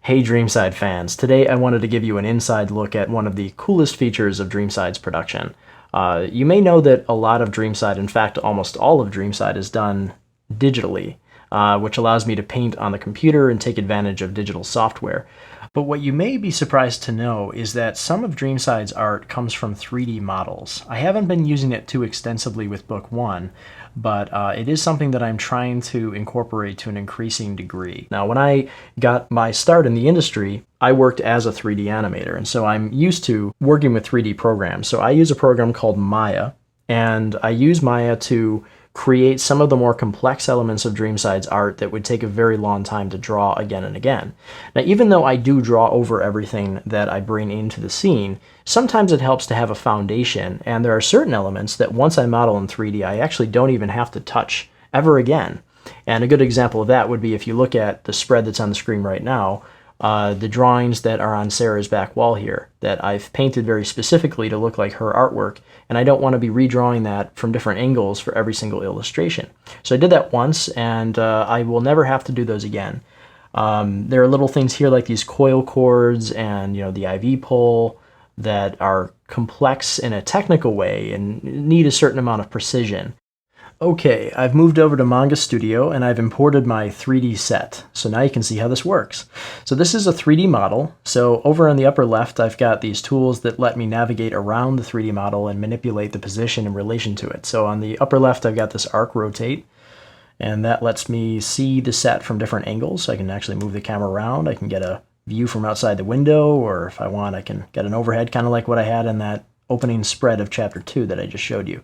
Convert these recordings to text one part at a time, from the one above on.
Hey Dreamside fans, today I wanted to give you an inside look at one of the coolest features of Dreamside's production. You may know that a lot of Dreamside, in fact almost all of Dreamside, is done digitally, which allows me to paint on the computer and take advantage of digital software. But what you may be surprised to know is that some of Dreamside's art comes from 3D models. I haven't been using it too extensively with Book 1, but it is something that I'm trying to incorporate to an increasing degree. Now, when I got my start in the industry, I worked as a 3D animator, and so I'm used to working with 3D programs. So I use a program called Maya, and I use Maya to create some of the more complex elements of Dreamside's art that would take a very long time to draw again and again. Now, even though I do draw over everything that I bring into the scene, sometimes it helps to have a foundation, and there are certain elements that once I model in 3D, I actually don't even have to touch ever again. And a good example of that would be if you look at the spread that's on the screen right now, the drawings that are on Sarah's back wall here that I've painted very specifically to look like her artwork, and I don't want to be redrawing that from different angles for every single illustration. So I did that once, and I will never have to do those again. There are little things here like these coil cords and the IV pole that are complex in a technical way and need a certain amount of precision. Okay, I've moved over to Manga Studio and I've imported my 3D set. So now you can see how this works. So this is a 3D model. So over on the upper left, I've got these tools that let me navigate around the 3D model and manipulate the position in relation to it. So on the upper left, I've got this arc rotate, and that lets me see the set from different angles. So I can actually move the camera around. I can get a view from outside the window, or if I want, I can get an overhead, kind of like what I had in that opening spread of chapter 2 that I just showed you.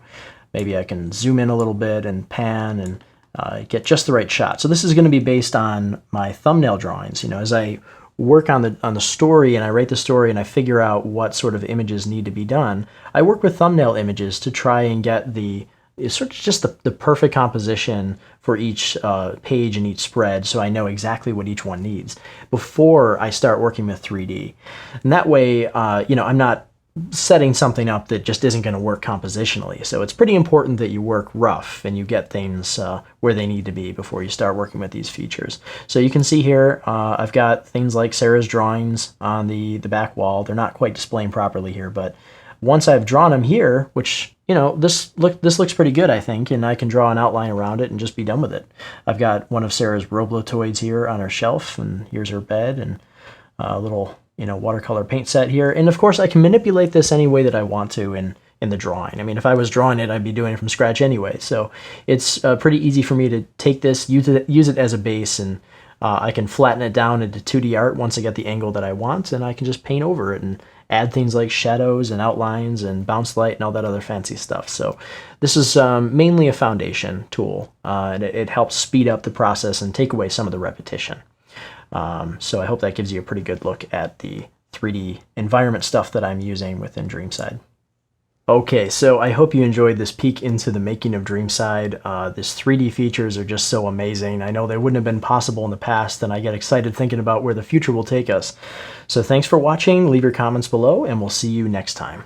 Maybe I can zoom in a little bit and pan and get just the right shot. So this is going to be based on my thumbnail drawings. As I work on the story and I write the story and I figure out what sort of images need to be done, I work with thumbnail images to try and get sort of just the perfect composition for each page and each spread, so I know exactly what each one needs before I start working with 3D. And that way, I'm not setting something up that just isn't going to work compositionally. So it's pretty important that you work rough and you get things where they need to be before you start working with these features. So you can see here, I've got things like Sarah's drawings on the back wall. They're not quite displaying properly here, but once I've drawn them here, which, this looks pretty good, I think, and I can draw an outline around it and just be done with it. I've got one of Sarah's Roblotoids here on her shelf, and here's her bed, and a little watercolor paint set here. And of course I can manipulate this any way that I want to in the drawing. I mean, if I was drawing it, I'd be doing it from scratch anyway. So it's pretty easy for me to take this, use it as a base, and I can flatten it down into 2D art once I get the angle that I want, and I can just paint over it and add things like shadows and outlines and bounce light and all that other fancy stuff. So this is mainly a foundation tool, and it helps speed up the process and take away some of the repetition. So I hope that gives you a pretty good look at the 3D environment stuff that I'm using within Dreamside. Okay, so I hope you enjoyed this peek into the making of Dreamside. These 3D features are just so amazing. I know they wouldn't have been possible in the past, and I get excited thinking about where the future will take us. So thanks for watching, leave your comments below, and we'll see you next time.